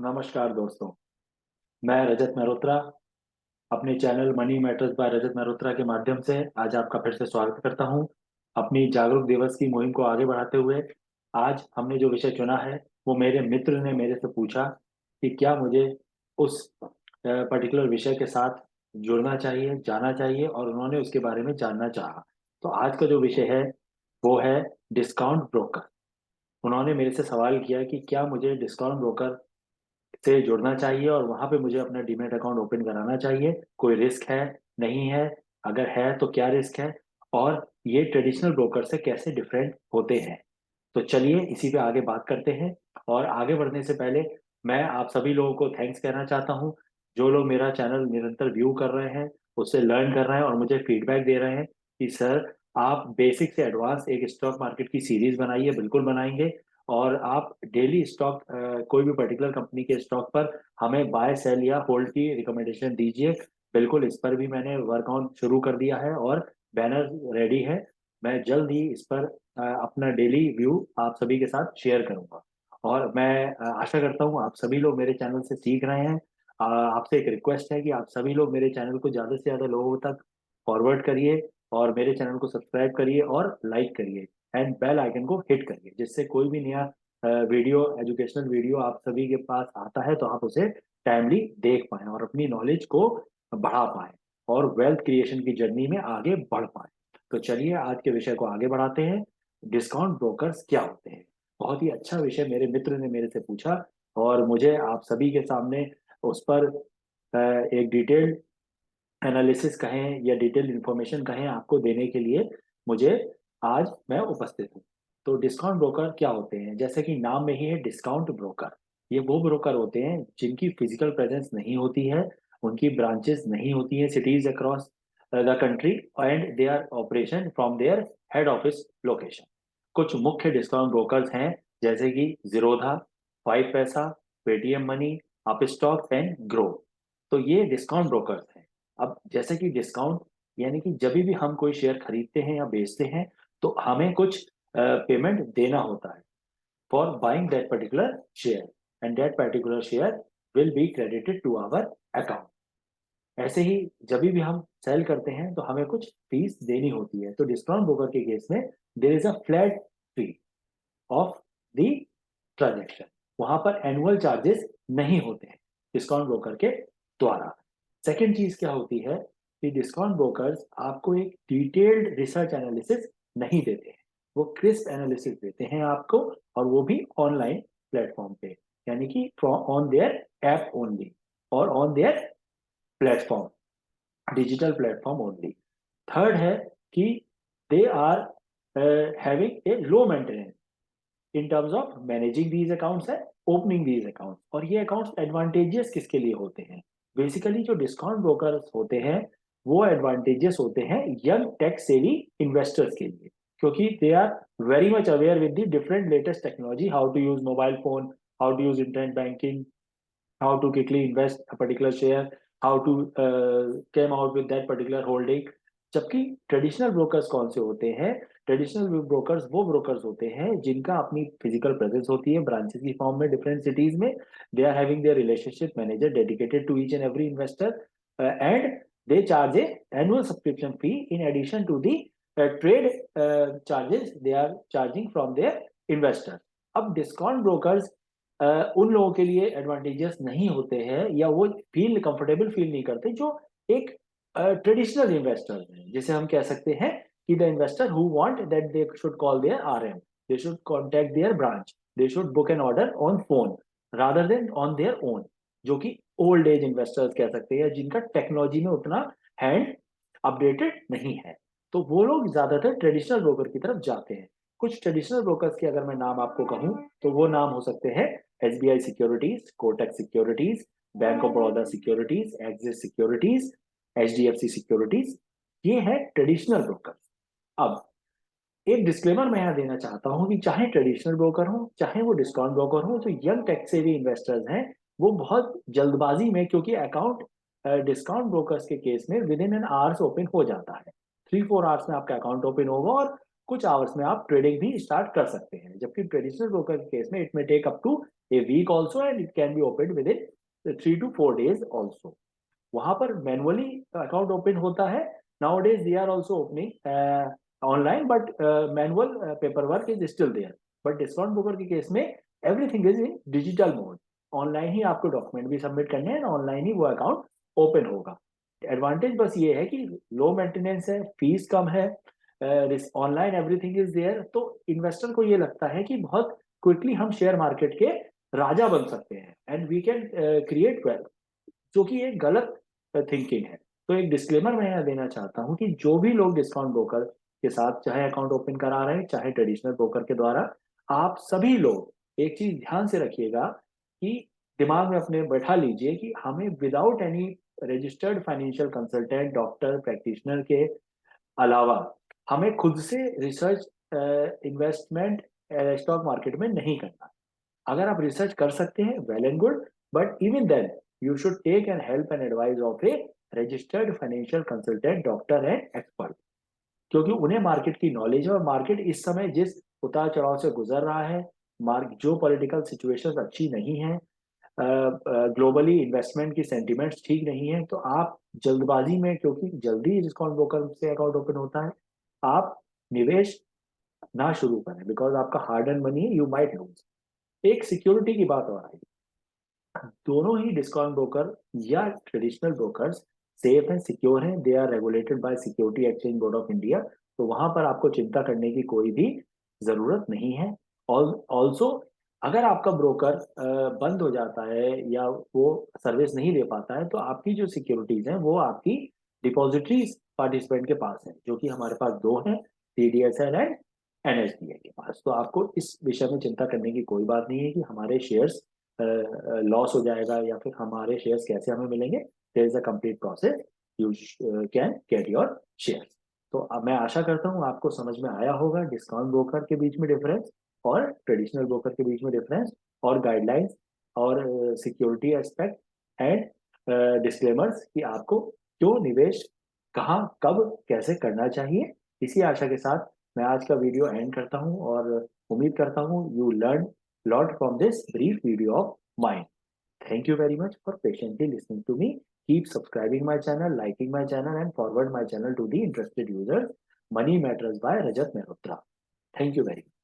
नमस्कार दोस्तों। मैं रजत मेहरोत्रा अपने चैनल मनी मैटर्स बाय रजत मेहरोत्रा के माध्यम से आज आपका फिर से स्वागत करता हूं। अपनी जागरूक दिवस की मुहिम को आगे बढ़ाते हुए आज हमने जो विषय चुना है वो मेरे मित्र ने मेरे से पूछा कि क्या मुझे उस पर्टिकुलर विषय के साथ जुड़ना चाहिए, जाना चाहिए, और उन्होंने उसके बारे में जानना चाहा। तो आज का जो विषय है वो है डिस्काउंट ब्रोकर। उन्होंने मेरे से सवाल किया कि क्या मुझे डिस्काउंट ब्रोकर से जुड़ना चाहिए और वहां पे मुझे अपना डीमैट अकाउंट ओपन कराना चाहिए। कोई रिस्क है, नहीं है? अगर है तो क्या रिस्क है, और ये ट्रेडिशनल ब्रोकर से कैसे डिफरेंट होते हैं? तो चलिए इसी पे आगे बात करते हैं। और आगे बढ़ने से पहले मैं आप सभी लोगों को थैंक्स कहना चाहता हूँ, जो लोग मेरा चैनल निरंतर व्यू कर रहे हैं, उससे लर्न कर रहे हैं और मुझे फीडबैक दे रहे हैं कि सर आप बेसिक से एडवांस एक स्टॉक मार्केट की सीरीज बनाइए। बिल्कुल बनाएंगे। और आप डेली स्टॉक, कोई भी पर्टिकुलर कंपनी के स्टॉक पर हमें बाय सेल या होल्ड की रिकमेंडेशन दीजिए। बिल्कुल, इस पर भी मैंने वर्कआउट शुरू कर दिया है और बैनर रेडी है। मैं जल्द ही इस पर अपना डेली व्यू आप सभी के साथ शेयर करूंगा। और मैं आशा करता हूँ आप सभी लोग मेरे चैनल से सीख रहे हैं। आपसे एक रिक्वेस्ट है कि आप सभी लोग मेरे चैनल को ज़्यादा से ज़्यादा लोगों तक फॉरवर्ड करिए और मेरे चैनल को सब्सक्राइब करिए और लाइक करिए एंड बेल आइकन को हिट करिए, जिससे कोई भी नया वीडियो, एजुकेशनल वीडियो आप सभी के पास आता है तो आप उसे टाइमली देख पाएं और अपनी नॉलेज को बढ़ा पाएं और वेल्थ क्रिएशन की जर्नी में आगे बढ़ पाएं। तो चलिए आज के विषय को आगे बढ़ाते हैं। डिस्काउंट ब्रोकर्स क्या होते हैं? बहुत ही अच्छा विषय मेरे मित्र ने मेरे से पूछा और मुझे आप सभी के सामने उस पर एक डिटेल्ड एनालिसिस कहें या डिटेल इंफॉर्मेशन कहें आपको देने के लिए मुझे आज मैं उपस्थित हूँ। तो डिस्काउंट ब्रोकर क्या होते हैं? जैसे कि नाम में ही है डिस्काउंट ब्रोकर। ये वो ब्रोकर होते हैं जिनकी फिजिकल प्रेजेंस नहीं होती है, उनकी ब्रांचेस नहीं होती हैं cities across the country, and they are operation from their head office location. कुछ मुख्य डिस्काउंट ब्रोकर्स हैं जैसे कि Zerodha, five paisa, Paytm money, Upstox and Groww. तो ये डिस्काउंट ब्रोकर्स हैं। अब जैसे कि डिस्काउंट यानी कि जब भी हम कोई शेयर खरीदते हैं या बेचते हैं तो हमें कुछ पेमेंट देना होता है for buying that particular share, and that particular share will be credited to our account. ऐसे ही जब भी हम सेल करते हैं तो हमें कुछ फीस देनी होती है। तो डिस्काउंट ब्रोकर के केस में there is a flat fee of the transaction. वहां पर एनुअल चार्जेस नहीं होते हैं डिस्काउंट ब्रोकर के द्वारा। सेकेंड चीज क्या होती है कि डिस्काउंट ब्रोकर्स आपको एक डिटेल्ड रिसर्च एनालिसिस नहीं देते हैं। वो क्रिस्प एनालिसिस देते हैं आपको, और वो भी ऑनलाइन प्लेटफॉर्म पे, यानी कि ऑन देयर ऐप ओनली और on their platform, digital platform only. Third है कि they are having a low maintenance in terms of managing these accounts है, ओपनिंग दीज अकाउंट्स। और ये अकाउंट्स एडवांटेजियस किसके लिए होते हैं? बेसिकली जो डिस्काउंट ब्रोकर्स होते हैं वो एडवांटेजियस होते हैं यंग टेक सेवी इन्वेस्टर्स के लिए, क्योंकि they are very much aware with the different latest technology, how to use mobile phone, how to use internet banking, how to quickly invest a particular share, how to came out with that particular holding। जबकि traditional brokers कौन से होते हैं? Traditional brokers वो brokers होते हैं जिनका अपनी फिजिकल प्रेजेंस होती है ब्रांचेस की फॉर्म में डिफरेंट सिटीज में। They are having their relationship manager dedicated to each and every investor, and they charge a annual subscription fee in addition to the trade charges they are charging from their investors। अब discount brokers उन लोगों के लिए advantages नहीं होते हैं या वो फील कंफर्टेबल फील नहीं करते जो एक ट्रेडिशनल इन्वेस्टर्स हैं, जिसे हम कह सकते हैं कि the investor who want that they should call their RM, they should contact their branch, they should book an order on phone rather than on their own, जो कि ओल्ड एज इन्वेस्टर्स कह सकते हैं जिनका टेक्नोलॉजी में उतना hand updated नहीं है। तो वो लोग ज्यादातर ट्रेडिशनल ब्रोकर की तरफ जाते हैं। कुछ ट्रेडिशनल ब्रोकर्स के अगर मैं नाम आपको कहूं तो वो नाम हो सकते हैं SBI securities, Kotak securities, bank of Baroda securities, axis securities, HDFC securities. ये है ट्रेडिशनल ब्रोकर। अब एक डिस्क्लेमर मैं यहाँ देना चाहता हूँ कि चाहे ट्रेडिशनल ब्रोकर हो चाहे वो डिस्काउंट ब्रोकर हो, जो यंग टेक सेवी इन्वेस्टर्स हैं वो बहुत जल्दबाजी में, क्योंकि अकाउंट डिस्काउंट ब्रोकर्स के केस में with in an hours open हो जाता है, 3-4 आवर्स में आपका अकाउंट ओपन होगा और कुछ आवर्स में आप ट्रेडिंग भी स्टार्ट कर सकते हैं। जबकि ट्रेडिशनल ब्रोकर के केस में it may take up to a week also, and it can be opened within 3 to 4 days also. वहां पर मैनुअली अकाउंट ओपन होता है. Nowadays they are also opening online, but manual paper work is still there. But discount broker के case में everything is in digital mode. Online ही आपको document भी submit करने हैं, ऑनलाइन ही वो अकाउंट ओपन होगा. एडवांटेज बस ये है कि लो मेंटेनेंस है, फीस कम है, ऑनलाइन एवरीथिंग इज देयर. तो इन्वेस्टर को ये लगता है कि बहुत क्विकली हम शेयर मार्केट के राजा बन सकते हैं and we can create wealth, जो कि एक गलत थिंकिंग है. तो एक डिस्क्लेमर मैं यहाँ देना चाहता हूँ कि जो भी लोग डिस्काउंट ब्रोकर के साथ चाहे अकाउंट ओपन करा रहे हैं, चाहे ट्रेडिशनल ब्रोकर के द्वारा, आप सभी लोग एक चीज ध्यान से रखिएगा कि दिमाग में अपने बैठा लीजिए कि हमें without any registered financial consultant, doctor, practitioner के अलावा हमें खुद से रिसर्च इन्वेस्टमेंट स्टॉक मार्केट में नहीं करना. अगर आप रिसर्च कर सकते हैं, well and good, but even then you should take and help and advice of a registered financial consultant, doctor and expert, क्योंकि उन्हें मार्केट की नॉलेज है और मार्केट इस समय जिस उतार चढ़ाव से गुजर रहा है, जो पॉलिटिकल सिचुएशंस अच्छी नहीं है, ग्लोबली इन्वेस्टमेंट की सेंटिमेंट्स ठीक नहीं है, तो आप जल्दबाजी में, क्योंकि जल्दी डिस्काउंट ब्रोकर से अकाउंट ओपन होता है, आप निवेश ना शुरू करें, बिकॉज आपका हार्ड एंड मनी है, यू माइट लूज. एक सिक्योरिटी की बात और आई. दोनों ही डिस्काउंट ब्रोकर या traditional brokers safe and secure हैं. They are regulated by Security Exchange Board of India. तो वहां पर आपको चिंता करने की कोई भी जरूरत नहीं है. ऑल्सो अगर आपका ब्रोकर बंद हो जाता है या वो सर्विस नहीं दे पाता है, तो आपकी जो सिक्योरिटीज हैं वो आपकी डिपॉजिटरीज पार्टिसिपेंट के पास है, जो कि हमारे पास दो हैं, सीडीएसएल एंड एनएसडीएल के पास. तो आपको इस विषय में चिंता करने की कोई बात नहीं है कि हमारे शेयर्स लॉस हो जाएगा या फिर हमारे शेयर्स कैसे हमें मिलेंगे. There is a complete process, you can get your shares. तो अब मैं आशा करता हूँ आपको समझ में आया होगा डिस्काउंट ब्रोकर के बीच में डिफरेंस और ट्रेडिशनल ब्रोकर के बीच में डिफरेंस, और गाइडलाइंस और सिक्योरिटी एस्पेक्ट एंड डिस्क्लेमर्स कि आपको क्यों निवेश कहाँ कब कैसे करना चाहिए. इसी आशा के साथ मैं आज का वीडियो एंड करता हूँ और उम्मीद करता हूँ you learn lot from this brief video of mine. Thank you very much for patiently listening to me. Keep subscribing my channel, liking my channel, and forward my channel to the interested users. Money Matters by Rajat Mehrotra. Thank you very much.